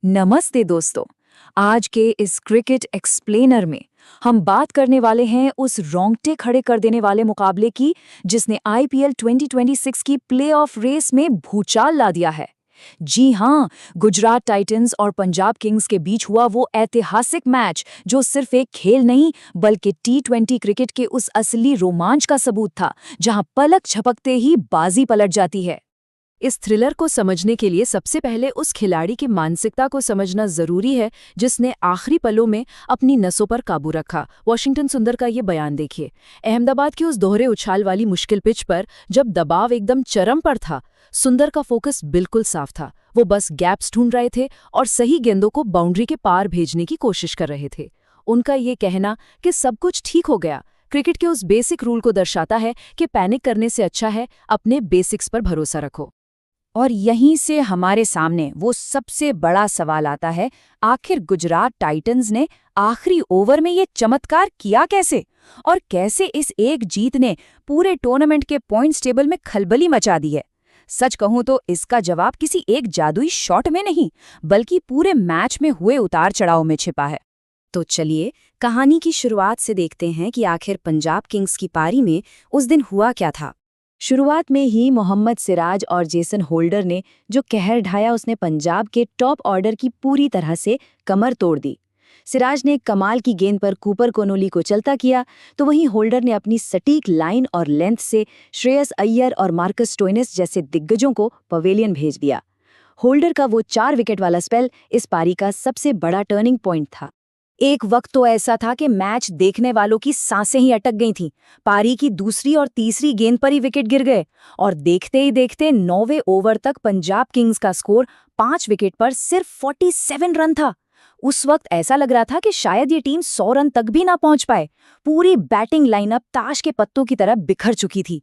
नमस्ते दोस्तों। आज के इस क्रिकेट एक्सप्लेनर में हम बात करने वाले हैं उस रोंगटे खड़े कर देने वाले मुकाबले की जिसने आईपीएल 2026 की प्लेऑफ रेस में भूचाल ला दिया है। जी हां, गुजरात टाइटंस और पंजाब किंग्स के बीच हुआ वो ऐतिहासिक मैच जो सिर्फ एक खेल नहीं बल्कि टी20 क्रिकेट के उस असली रोमांच का सबूत था जहां पलक झपकते ही बाजी पलट जाती है। इस थ्रिलर को समझने के लिए सबसे पहले उस खिलाड़ी की मानसिकता को समझना जरूरी है जिसने आखिरी पलों में अपनी नसों पर काबू रखा। वॉशिंगटन सुंदर का ये बयान देखिए। अहमदाबाद की उस दोहरे उछाल वाली मुश्किल पिच पर जब दबाव एकदम चरम पर था, सुंदर का फोकस बिल्कुल साफ था। वो बस गैप्स ढूंढ रहे थे और सही गेंदों को बाउंड्री के पार भेजने की कोशिश कर रहे थे। उनका ये कहना कि सब कुछ ठीक हो गया क्रिकेट के उस बेसिक रूल को दर्शाता है कि पैनिक करने से अच्छा है अपने बेसिक्स पर भरोसा रखो। और यहीं से हमारे सामने वो सबसे बड़ा सवाल आता है, आखिर गुजरात टाइटंस ने आखिरी ओवर में ये चमत्कार किया कैसे? और कैसे इस एक जीत ने पूरे टूर्नामेंट के पॉइंट्स टेबल में खलबली मचा दी है? सच कहूं तो इसका जवाब किसी एक जादुई शॉट में नहीं बल्कि पूरे मैच में हुए उतार चढ़ाव में छिपा है। तो चलिए कहानी की शुरुआत से देखते हैं कि आखिर पंजाब किंग्स की पारी में उस दिन हुआ क्या था। शुरुआत में ही मोहम्मद सिराज और जेसन होल्डर ने जो कहर ढाया उसने पंजाब के टॉप ऑर्डर की पूरी तरह से कमर तोड़ दी। सिराज ने कमाल की गेंद पर कूपर कोनोली को चलता किया तो वहीं होल्डर ने अपनी सटीक लाइन और लेंथ से श्रेयस अय्यर और मार्कस स्टोइनिस जैसे दिग्गजों को पवेलियन भेज दिया। होल्डर का वो 4 विकेट वाला स्पेल इस पारी का सबसे बड़ा टर्निंग पॉइंट था। एक वक्त तो ऐसा था कि मैच देखने वालों की सांसें ही अटक गई थीं। पारी की दूसरी और तीसरी गेंद पर ही विकेट गिर गए और देखते ही देखते 9वें ओवर तक पंजाब किंग्स का स्कोर 5 विकेट पर सिर्फ 47 रन था। उस वक्त ऐसा लग रहा था कि शायद ये टीम 100 रन तक भी ना पहुंच पाए। पूरी बैटिंग लाइनअप ताश के पत्तों की तरह बिखर चुकी थी।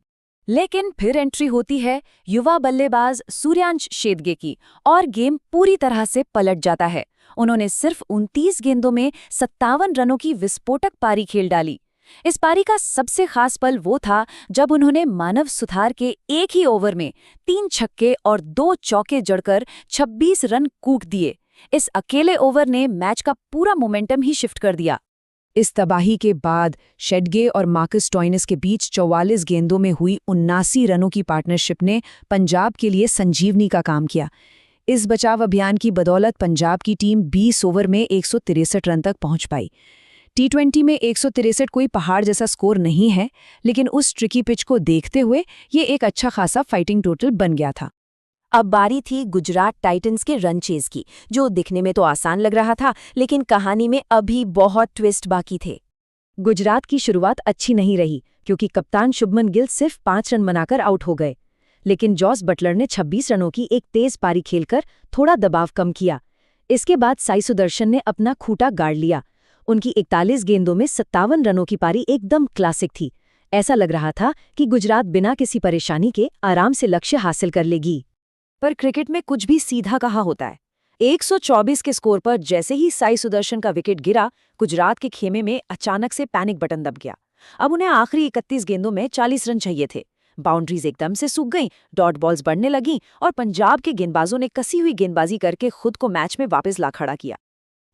लेकिन फिर एंट्री होती है युवा बल्लेबाज सूर्यांश शेदगे की और गेम पूरी तरह से पलट जाता है। उन्होंने सिर्फ 29 गेंदों में 57 रनों की विस्फोटक पारी खेल डाली। इस पारी का सबसे खास पल वो था जब उन्होंने मानव सुथार के एक ही ओवर में 3 छक्के और 2 चौके जड़कर 26 रन कूक दिए। इस अकेले ओवर ने मैच का पूरा मोमेंटम ही शिफ्ट कर दिया। इस तबाही के बाद शेडगे और मार्कस स्टोइनिस के बीच 44 गेंदों में हुई 79 रनों की पार्टनरशिप ने पंजाब के लिए संजीवनी का काम किया। इस बचाव अभियान की बदौलत पंजाब की टीम 20 ओवर में 163 रन तक पहुंच पाई। टी20 में 163 कोई पहाड़ जैसा स्कोर नहीं है, लेकिन उस ट्रिकी पिच को देखते हुए ये एक अच्छा खासा फाइटिंग टोटल बन गया था। अब बारी थी गुजरात टाइटंस के रन चेज की, जो दिखने में तो आसान लग रहा था लेकिन कहानी में अभी बहुत ट्विस्ट बाकी थे। गुजरात की शुरुआत अच्छी नहीं रही क्योंकि कप्तान शुभमन गिल सिर्फ 5 रन बनाकर आउट हो गए, लेकिन जॉस बटलर ने 26 रनों की एक तेज पारी खेलकर थोड़ा दबाव कम किया। इसके बाद साई सुदर्शन ने अपना खूंटा गाड़ लिया। उनकी 41 गेंदों में 57 रनों की पारी एकदम क्लासिक थी। ऐसा लग रहा था कि गुजरात बिना किसी परेशानी के आराम से लक्ष्य हासिल कर लेगी। पर क्रिकेट में कुछ भी सीधा कहा होता है। 124 के स्कोर पर जैसे ही साई सुदर्शन का विकेट गिरा, गुजरात के खेमे में अचानक से पैनिक बटन दब गया। अब उन्हें आखिरी 31 गेंदों में 40 रन चाहिए थे। बाउंड्रीज एकदम से सूख गईं, डॉट बॉल्स बढ़ने लगीं और पंजाब के गेंदबाजों ने कसी हुई गेंदबाजी करके खुद को मैच में वापस ला खड़ा किया।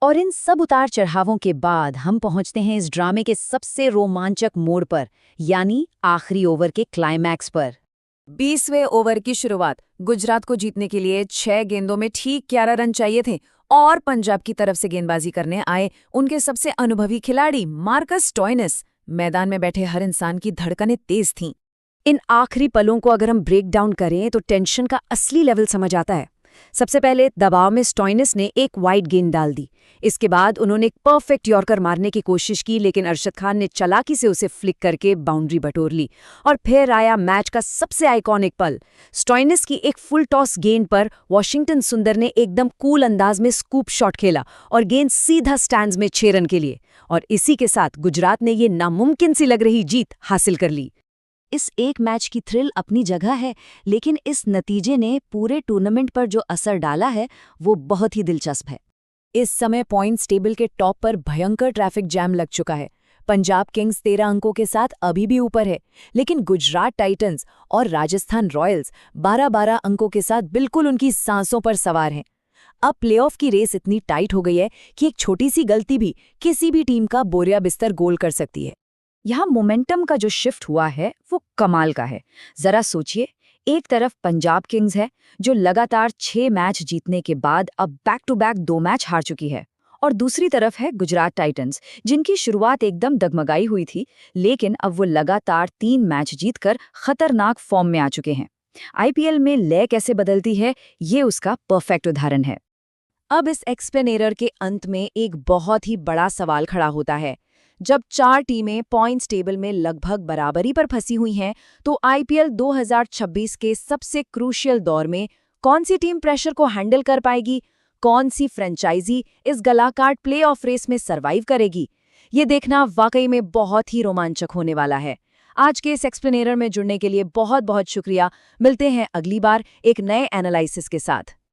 और इन सब उतार चढ़ावों के बाद हम पहुंचते हैं इस ड्रामे के सबसे रोमांचक मोड़ पर, यानी आखिरी ओवर के क्लाइमैक्स पर। 20वें ओवर की शुरुआत। गुजरात को जीतने के लिए 6 गेंदों में ठीक 11 रन चाहिए थे और पंजाब की तरफ से गेंदबाजी करने आए उनके सबसे अनुभवी खिलाड़ी मार्कस स्टोइनिस। मैदान में बैठे हर इंसान की धड़कनें तेज थीं। इन आखिरी पलों को अगर हम ब्रेक डाउन करें तो टेंशन का असली लेवल समझ आता है। सबसे पहले दबाव में स्टोइनिस ने एक वाइड गेंद डाल दी। इसके बाद उन्होंने एक परफेक्ट यॉर्कर मारने की कोशिश की, लेकिन अरशद खान ने चालाकी से उसे फ्लिक करके बाउंड्री बटोर ली। और फिर आया मैच का सबसे आइकॉनिक पल। स्टोइनिस की एक फुल टॉस गेंद पर वॉशिंगटन सुंदर ने एकदम कूल अंदाज में स्कूप शॉट खेला और गेंद सीधा स्टैंड्स में 6 रन के लिए। और इसी के साथ गुजरात ने ये नामुमकिन सी लग रही जीत हासिल कर ली। इस एक मैच की थ्रिल अपनी जगह है, लेकिन इस नतीजे ने पूरे टूर्नामेंट पर जो असर डाला है वो बहुत ही दिलचस्प है। इस समय पॉइंट्स टेबल के टॉप पर भयंकर ट्रैफिक जैम लग चुका है। पंजाब किंग्स 13 अंकों के साथ अभी भी ऊपर है, लेकिन गुजरात टाइटंस और राजस्थान रॉयल्स 12-12 अंकों के साथ बिल्कुल उनकी सांसों पर सवार हैं। अब प्लेऑफ की रेस इतनी टाइट हो गई है कि एक छोटी सी गलती भी किसी भी टीम का बोरिया बिस्तर गोल कर सकती है। यहाँ मोमेंटम का जो शिफ्ट हुआ है वो कमाल का है। जरा सोचिए, एक तरफ पंजाब किंग्स है जो लगातार 6 मैच जीतने के बाद अब बैक टू बैक 2 मैच हार चुकी है, और दूसरी तरफ है गुजरात टाइटंस जिनकी शुरुआत एकदम डगमगाई हुई थी, लेकिन अब वो लगातार 3 मैच जीतकर खतरनाक फॉर्म में आ चुके हैं। आईपीएल में लय कैसे बदलती है, ये उसका परफेक्ट उदाहरण है। अब इस एक्सप्लेनेटर के अंत में एक बहुत ही बड़ा सवाल खड़ा होता है। जब 4 टीमें पॉइंट्स टेबल में लगभग बराबरी पर फंसी हुई हैं, तो आईपीएल 2026 के सबसे क्रूशियल दौर में कौन सी टीम प्रेशर को हैंडल कर पाएगी, कौन सी फ्रेंचाइजी इस गलाकाट प्लेऑफ रेस में सर्वाइव करेगी, ये देखना वाकई में बहुत ही रोमांचक होने वाला है। आज के इस एक्सप्लेनेटर में जुड़ने के लिए बहुत बहुत शुक्रिया। मिलते हैं अगली बार एक नए एनालिसिस के साथ।